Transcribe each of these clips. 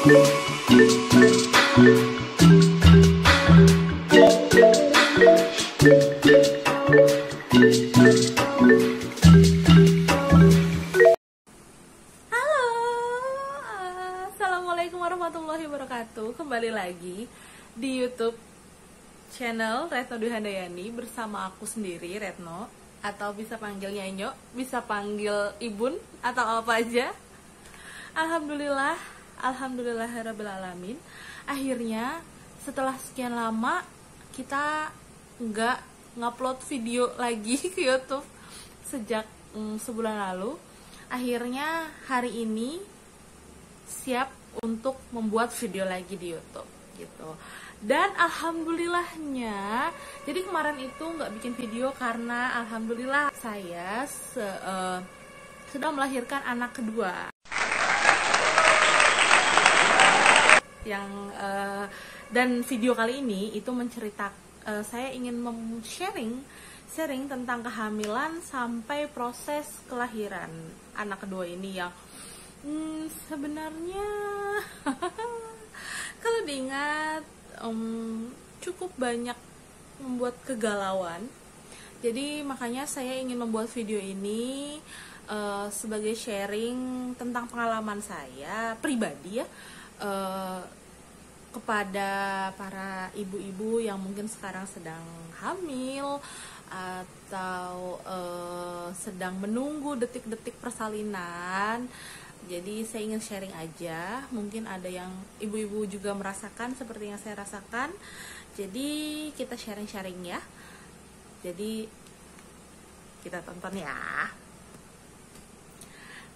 Assalamualaikum warahmatullahi wabarakatuh. Kembali lagi di YouTube channel Retno Dwi Handayani bersama aku sendiri, Retno, atau bisa panggil Nyanyo, bisa panggil Ibun atau apa aja. Alhamdulillahirabbil alamin. Akhirnya setelah sekian lama kita nggak ngupload video lagi ke YouTube sejak sebulan lalu. Akhirnya hari ini siap untuk membuat video lagi di YouTube gitu. Dan alhamdulillahnya, jadi kemarin itu nggak bikin video karena alhamdulillah saya sedang melahirkan anak kedua. Dan video kali ini itu menceritakan, saya ingin sharing tentang kehamilan sampai proses kelahiran anak kedua ini yang sebenarnya kalau diingat cukup banyak membuat kegalauan. Jadi makanya saya ingin membuat video ini sebagai sharing tentang pengalaman saya pribadi ya, kepada para ibu-ibu yang mungkin sekarang sedang hamil atau sedang menunggu detik-detik persalinan. Jadi saya ingin sharing aja, mungkin ada yang ibu-ibu juga merasakan seperti yang saya rasakan. Jadi kita sharing-sharing ya. Jadi kita tonton ya.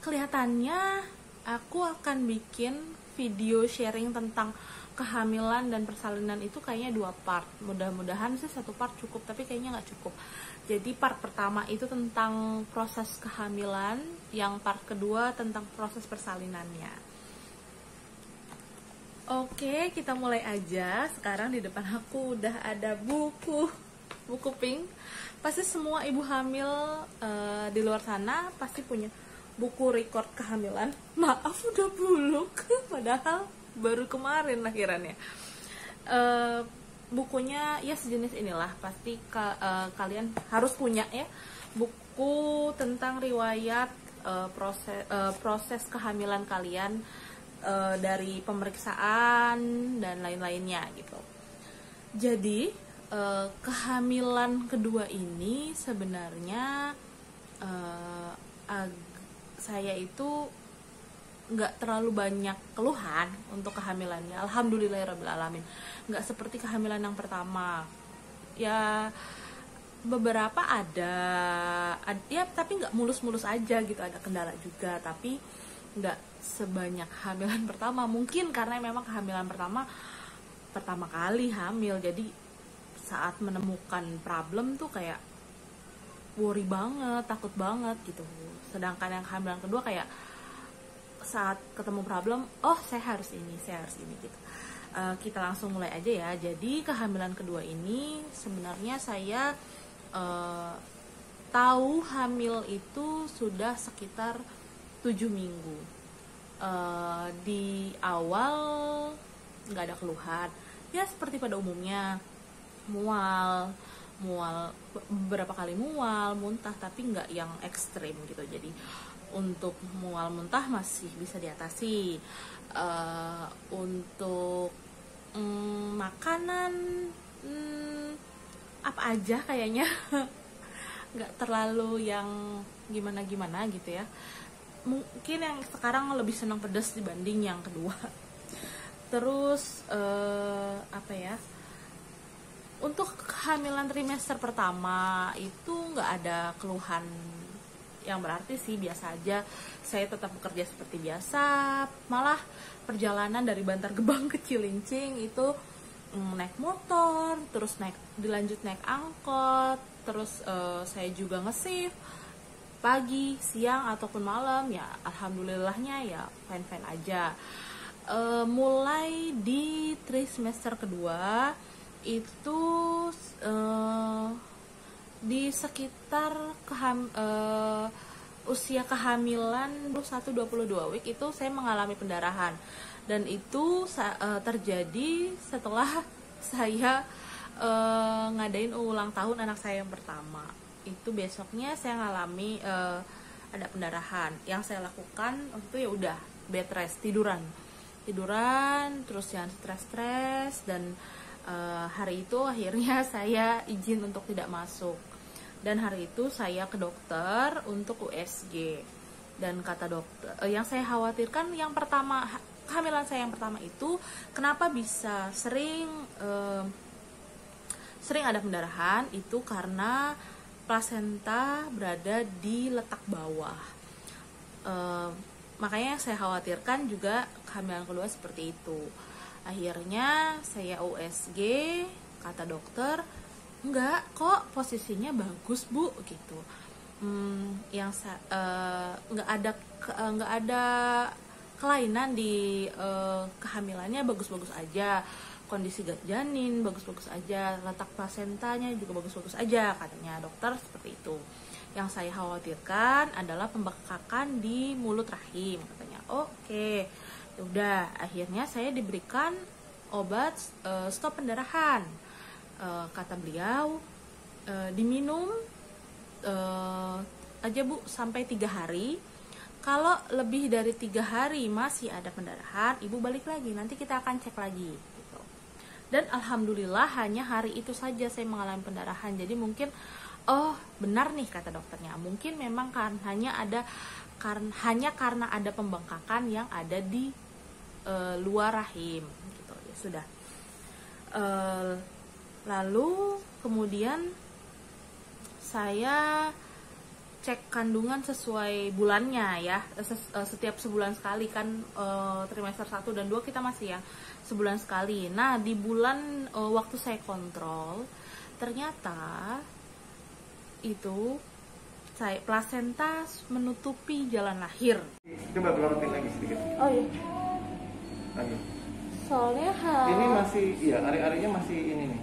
Kelihatannya aku akan bikin video sharing tentang kehamilan dan persalinan itu kayaknya 2 part. Mudah-mudahan sih 1 part cukup, tapi kayaknya nggak cukup. Jadi part pertama itu tentang proses kehamilan, yang part kedua tentang proses persalinannya. Oke, kita mulai aja. Sekarang di depan aku udah ada buku pink. Pasti semua ibu hamil di luar sana pasti punya buku record kehamilan. Maaf udah buluk, padahal baru kemarin lahirannya. Bukunya ya sejenis inilah, pasti kalian harus punya ya, buku tentang riwayat proses kehamilan kalian, dari pemeriksaan dan lain-lainnya gitu. Jadi kehamilan kedua ini sebenarnya saya itu nggak terlalu banyak keluhan untuk kehamilannya, alhamdulillahirabbil alamin. Nggak seperti kehamilan yang pertama ya, beberapa ada ya, tapi nggak mulus-mulus aja gitu, ada kendala juga, tapi nggak sebanyak kehamilan pertama. Mungkin karena memang kehamilan pertama kali hamil, jadi saat menemukan problem tuh kayak worry banget, takut banget gitu. Sedangkan yang kehamilan kedua kayak saat ketemu problem, oh saya harus ini gitu. Kita langsung mulai aja ya. Jadi kehamilan kedua ini sebenarnya saya tahu hamil itu sudah sekitar 7 minggu. Di awal nggak ada keluhan, ya seperti pada umumnya, mual beberapa kali, muntah, tapi nggak yang ekstrim gitu. Jadi untuk mual muntah masih bisa diatasi. Untuk makanan apa aja kayaknya nggak terlalu yang gimana gitu ya. Mungkin yang sekarang lebih senang pedas dibanding yang kedua. Terus apa ya, untuk kehamilan trimester pertama itu nggak ada keluhan yang berarti sih, biasa aja. Saya tetap bekerja seperti biasa, malah perjalanan dari Bantar Gebang ke Cilincing itu naik motor, terus dilanjut naik angkot, terus saya juga nge-shift pagi, siang ataupun malam, ya alhamdulillahnya ya fine aja. Mulai di trimester kedua itu di sekitar usia kehamilan 21-22 week itu saya mengalami pendarahan, dan itu terjadi setelah saya ngadain ulang tahun anak saya yang pertama. Itu besoknya saya ngalami ada pendarahan. Yang saya lakukan waktu itu ya udah bed rest, tiduran terus jangan stres, dan hari itu akhirnya saya izin untuk tidak masuk, dan hari itu saya ke dokter untuk USG. Dan kata dokter, yang saya khawatirkan yang pertama, kehamilan saya yang pertama itu kenapa bisa sering ada pendarahan, itu karena plasenta berada di letak bawah. Makanya saya khawatirkan juga kehamilan kedua seperti itu. Akhirnya saya USG, kata dokter, enggak kok, posisinya bagus bu, gitu. Nggak ada kelainan di kehamilannya, bagus-bagus aja, kondisi janin bagus-bagus aja, letak plasentanya juga bagus-bagus aja, katanya dokter seperti itu. Yang saya khawatirkan adalah pembengkakan di mulut rahim, katanya. Oke, udah, akhirnya saya diberikan obat stop pendarahan. Kata beliau, diminum aja bu sampai 3 hari. Kalau lebih dari 3 hari masih ada pendarahan, ibu balik lagi, nanti kita akan cek lagi, gitu. Dan alhamdulillah hanya hari itu saja saya mengalami pendarahan. Jadi mungkin benar nih kata dokternya, mungkin memang hanya karena ada pembengkakan yang ada di luar rahim, gitu. Ya sudah. Lalu kemudian saya cek kandungan sesuai bulannya ya, setiap sebulan sekali kan, trimester 1 dan 2 kita masih ya sebulan sekali. Nah di bulan waktu saya kontrol, ternyata itu plasenta menutupi jalan lahir. Coba kelorotin lagi sedikit. Oh iya. Lagi. Soalnya ini masih, iya, ari-arinya masih ini nih,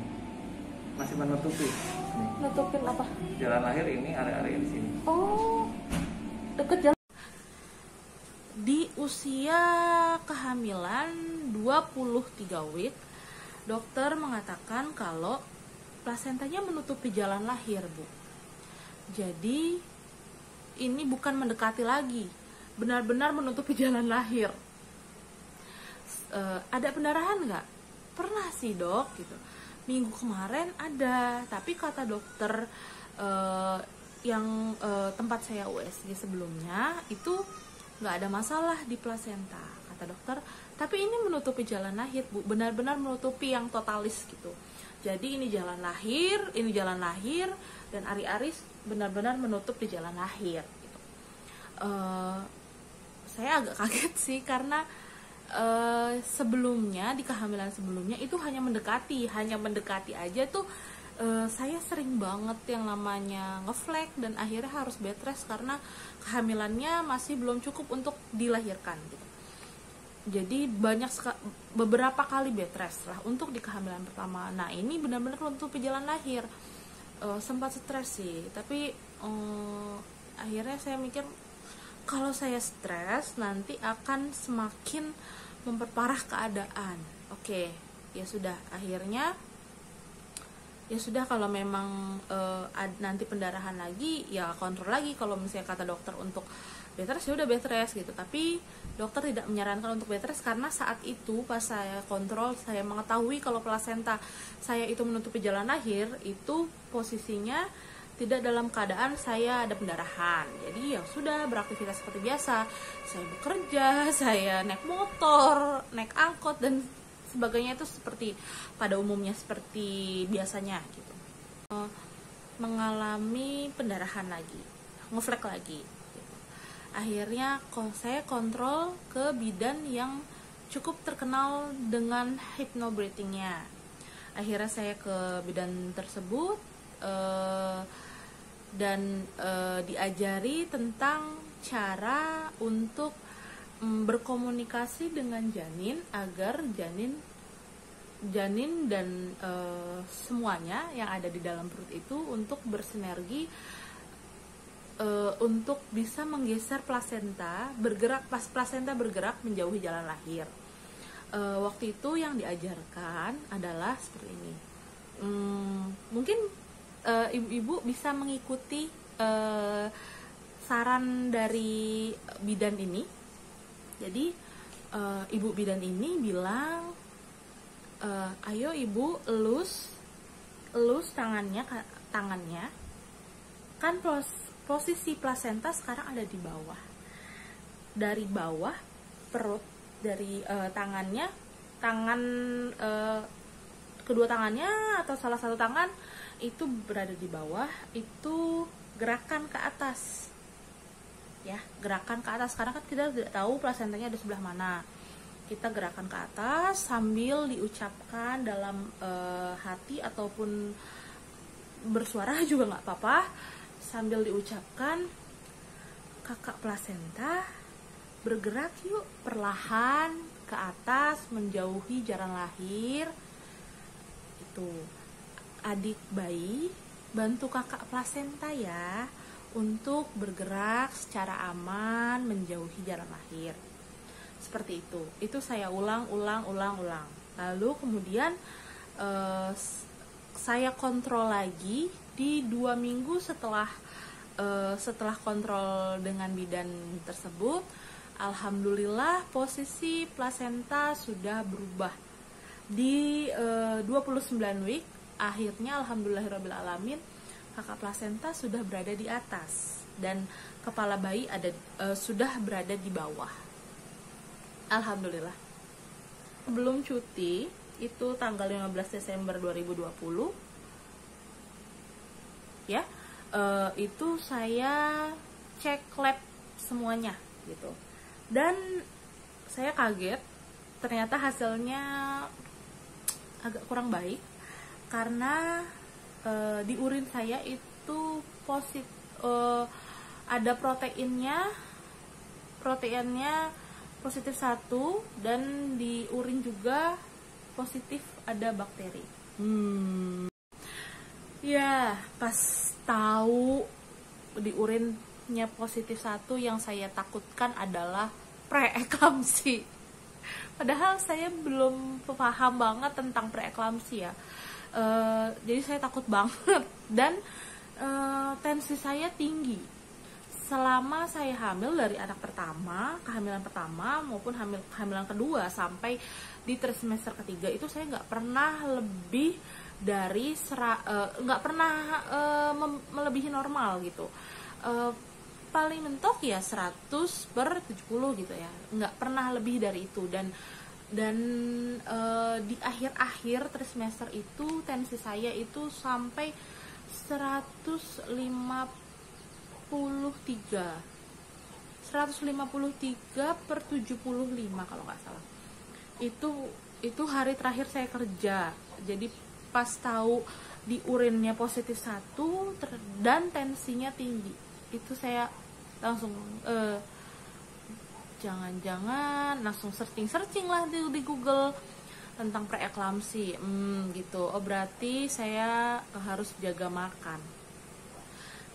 masih menutupi. Nih. Nutupin apa? Jalan lahir ini, ari-ari di sini. Oh, deket jalan. Di usia kehamilan 23 week, dokter mengatakan kalau plasentanya menutupi jalan lahir, Bu. Jadi ini bukan mendekati lagi, benar-benar menutupi jalan lahir. Ada pendarahan nggak? Pernah sih dok, gitu. Minggu kemarin ada, tapi kata dokter yang tempat saya USG sebelumnya itu nggak ada masalah di plasenta, kata dokter. Tapi ini menutupi jalan lahir, Bu, benar-benar menutupi yang totalis gitu. Jadi ini jalan lahir, dan ari-ari benar-benar menutup di jalan lahir. Gitu. Saya agak kaget sih karena sebelumnya di kehamilan sebelumnya itu hanya mendekati aja tuh. Saya sering banget yang namanya ngeflek dan akhirnya harus bed rest karena kehamilannya masih belum cukup untuk dilahirkan gitu. Jadi beberapa kali bed rest lah untuk di kehamilan pertama. Nah ini benar-benar untuk jalan lahir. Sempat stres sih, tapi akhirnya saya mikir kalau saya stres nanti akan semakin memperparah keadaan. Oke, ya sudah, akhirnya ya sudah, kalau memang nanti pendarahan lagi ya kontrol lagi. Kalau misalnya kata dokter untuk bed rest ya udah bed rest gitu. Tapi dokter tidak menyarankan untuk bed rest karena saat itu pas saya kontrol, saya mengetahui kalau plasenta saya itu menutupi jalan lahir, itu posisinya tidak dalam keadaan saya ada pendarahan. Jadi ya sudah, beraktivitas seperti biasa. Saya bekerja, saya naik motor, naik angkot dan sebagainya, itu seperti pada umumnya seperti biasanya gitu. Mengalami pendarahan lagi, ngeflek lagi gitu. Akhirnya saya kontrol ke bidan yang cukup terkenal dengan hypnobreathing-nya. Akhirnya saya ke bidan tersebut dan diajari tentang cara untuk berkomunikasi dengan janin agar janin dan semuanya yang ada di dalam perut itu untuk bersinergi untuk bisa menggeser plasenta bergerak, pas plasenta bergerak menjauhi jalan lahir. Waktu itu yang diajarkan adalah seperti ini. Mungkin ibu-ibu bisa mengikuti saran dari bidan ini. Jadi ibu bidan ini bilang, ayo ibu elus tangannya kan posisi plasenta sekarang ada di bawah, dari bawah perut, dari kedua tangannya atau salah satu tangan itu berada di bawah, itu gerakan ke atas ya, gerakan ke atas, karena kan kita tidak tahu plasentanya ada sebelah mana. Kita gerakan ke atas sambil diucapkan dalam hati ataupun bersuara juga nggak apa-apa, sambil diucapkan, kakak plasenta bergerak yuk perlahan ke atas menjauhi jalan lahir. Itu adik bayi bantu kakak plasenta ya untuk bergerak secara aman menjauhi jalan lahir. Seperti itu saya ulang. Lalu kemudian saya kontrol lagi di 2 minggu setelah kontrol dengan bidan tersebut. Alhamdulillah posisi plasenta sudah berubah di 29 week. Akhirnya alhamdulillahirrabbilalamin kakak plasenta sudah berada di atas dan kepala bayi sudah berada di bawah. Alhamdulillah. Sebelum cuti itu tanggal 15 Desember 2020 ya, itu saya cek lab semuanya gitu, dan saya kaget ternyata hasilnya agak kurang baik karena di urin saya itu ada proteinnya positif 1, dan di urin juga positif ada bakteri. Ya, pas tahu di urinnya positif 1, yang saya takutkan adalah preeklamsi. Padahal saya belum paham banget tentang preeklamsi ya. Jadi saya takut banget, dan tensi saya tinggi selama saya hamil, dari kehamilan pertama maupun kehamilan kedua sampai di trimester ketiga itu saya nggak pernah lebih dari melebihi normal gitu. Paling mentok ya 100/70 gitu ya, nggak pernah lebih dari itu. Dan di akhir tersemester itu tensi saya itu sampai 153/75 kalau nggak salah. Itu hari terakhir saya kerja. Jadi pas tahu di urinnya positif 1 dan tensinya tinggi, itu saya langsung jangan-jangan langsung searching lah di Google tentang preeklamsi. Gitu. Oh, berarti saya harus jaga makan.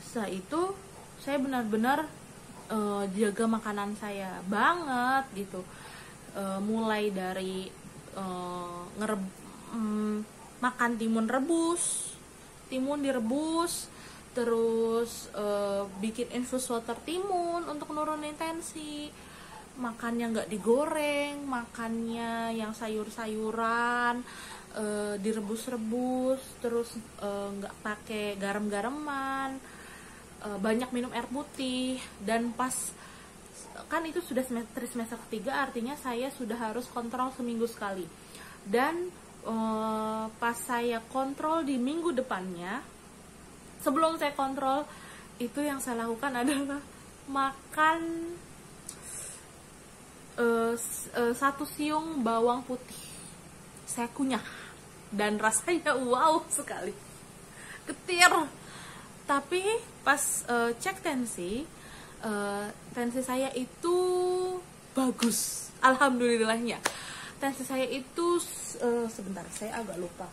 Setelah itu saya benar-benar jaga makanan saya banget gitu. Mulai dari makan timun direbus, terus bikin infus water timun untuk nurunin tensi, makannya nggak digoreng, makannya yang sayur-sayuran, direbus-rebus, terus nggak pakai garam-garaman, banyak minum air putih. Dan pas kan itu sudah semester ketiga, artinya saya sudah harus kontrol seminggu sekali. Dan pas saya kontrol di minggu depannya, sebelum saya kontrol itu yang saya lakukan adalah makan 1 siung bawang putih. Saya kunyah dan rasanya wow sekali, getir. Tapi pas cek tensi saya itu bagus, alhamdulillahnya. Tensi saya itu sebentar, saya agak lupa.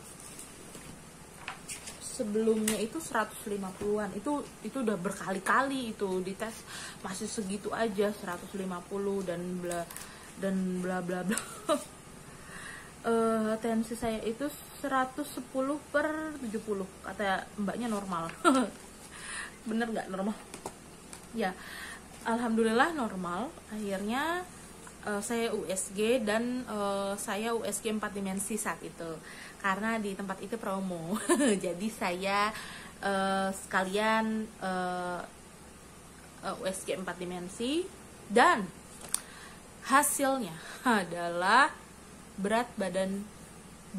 sebelumnya itu 150-an. Itu udah berkali-kali itu dites masih segitu aja, 150 dan bla bla bla. Tensi saya itu 110/70, kata mbaknya normal. Bener nggak normal? Ya, alhamdulillah normal. Akhirnya saya USG dan saya USG 4 dimensi saat itu karena di tempat itu promo. Jadi saya sekalian USG 4 dimensi dan hasilnya adalah berat badan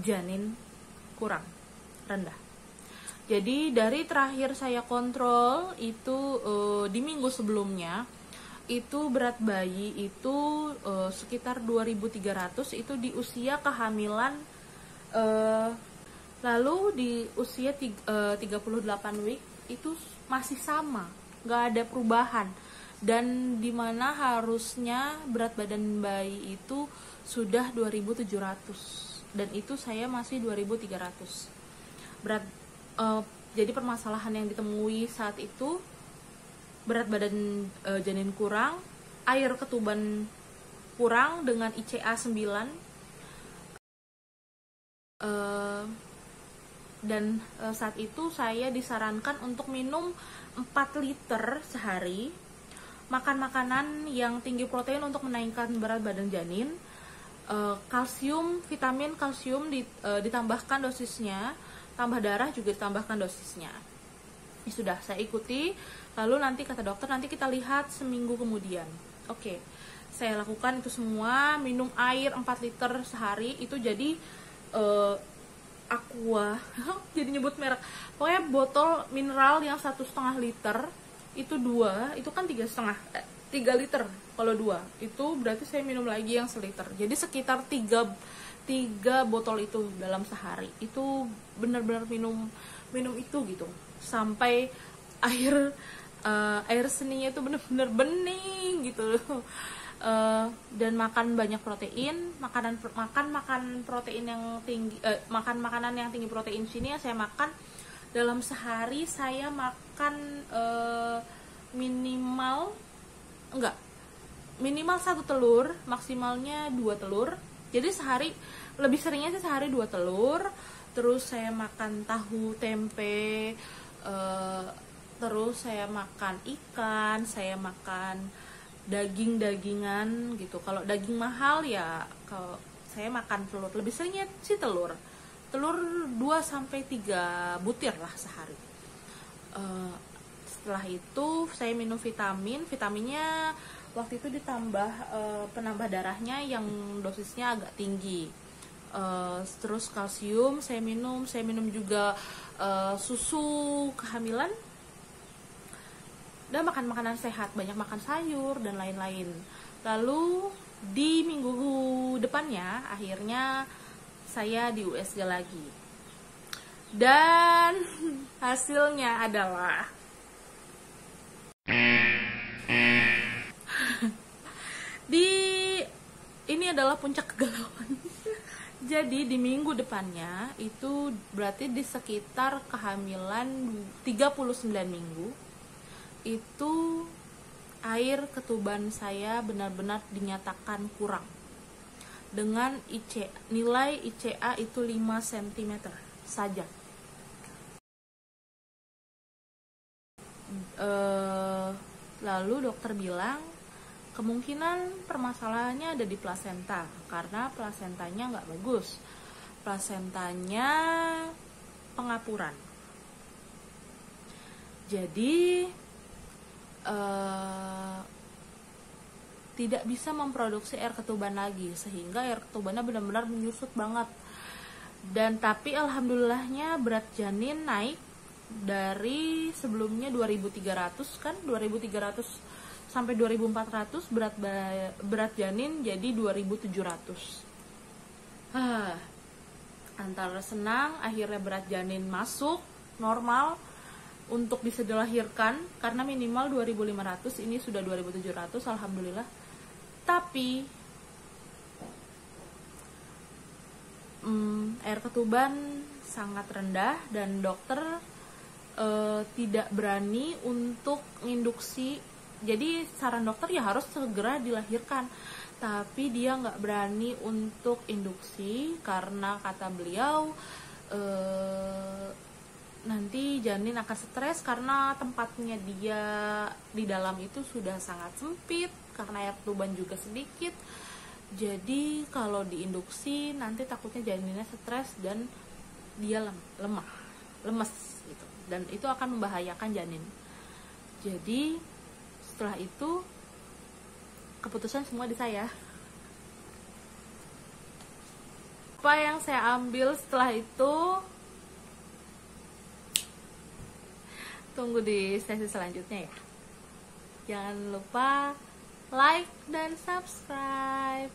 janin kurang, rendah. Jadi dari terakhir saya kontrol itu di minggu sebelumnya itu berat bayi itu sekitar 2.300 itu di usia kehamilan, lalu di usia 38 week itu masih sama, nggak ada perubahan, dan dimana harusnya berat badan bayi itu sudah 2.700 dan itu saya masih 2.300 berat. Jadi permasalahan yang ditemui saat itu berat badan janin kurang, air ketuban kurang dengan ICA 9, dan saat itu saya disarankan untuk minum 4 liter sehari, makan makanan yang tinggi protein untuk menaikkan berat badan janin, kalsium, vitamin kalsium ditambahkan dosisnya, tambah darah juga ditambahkan dosisnya. Ya sudah, saya ikuti. Lalu nanti kata dokter nanti kita lihat seminggu kemudian. Oke, saya lakukan itu semua, minum air 4 liter sehari, itu jadi Aqua, jadi nyebut merek, pokoknya botol mineral yang 1,5 liter itu 2, itu kan 3 liter. Kalau 2 itu berarti saya minum lagi yang 1 liter, jadi sekitar 3 botol itu dalam sehari. Itu benar-benar minum itu gitu sampai air seninya itu benar-benar bening gitu. Dan makan banyak protein, makan protein yang tinggi, makan makanan yang tinggi protein. Sini saya makan dalam sehari, saya makan minimal 1 telur, maksimalnya 2 telur. Jadi sehari, lebih seringnya sih sehari 2 telur. Terus saya makan tahu tempe, terus saya makan ikan, saya makan daging-dagingan gitu. Kalau daging mahal ya kalau saya makan telur, lebih seringnya sih telur 2-3 butir lah sehari. Setelah itu saya minum vitaminnya waktu itu ditambah penambah darahnya yang dosisnya agak tinggi. Terus kalsium saya minum juga susu kehamilan, dan makan makanan sehat, banyak makan sayur dan lain-lain. Lalu di minggu depannya akhirnya saya di USG lagi, dan hasilnya adalah ini adalah puncak kegalauan. Jadi di minggu depannya itu berarti di sekitar kehamilan 39 minggu itu air ketuban saya benar-benar dinyatakan kurang dengan nilai ICA itu 5 cm saja. Lalu dokter bilang kemungkinan permasalahannya ada di plasenta karena plasentanya nggak bagus, plasentanya pengapuran. Jadi tidak bisa memproduksi air ketuban lagi, sehingga air ketubannya benar-benar menyusut banget. Dan tapi alhamdulillahnya berat janin naik dari sebelumnya 2.300 kan, 2.300 sampai 2.400, berat janin jadi 2.700. Antara senang akhirnya berat janin masuk normal untuk bisa dilahirkan, karena minimal 2.500, ini sudah 2.700, alhamdulillah. Tapi air ketuban sangat rendah dan dokter tidak berani untuk induksi. Jadi saran dokter ya harus segera dilahirkan, tapi dia nggak berani untuk induksi karena kata beliau nanti janin akan stres karena tempatnya dia di dalam itu sudah sangat sempit karena air tuban juga sedikit. Jadi kalau diinduksi nanti takutnya janinnya stres dan dia lemes gitu, dan itu akan membahayakan janin. Jadi setelah itu keputusan semua di saya. Apa yang saya ambil setelah itu tunggu di sesi selanjutnya ya. Jangan lupa like dan subscribe.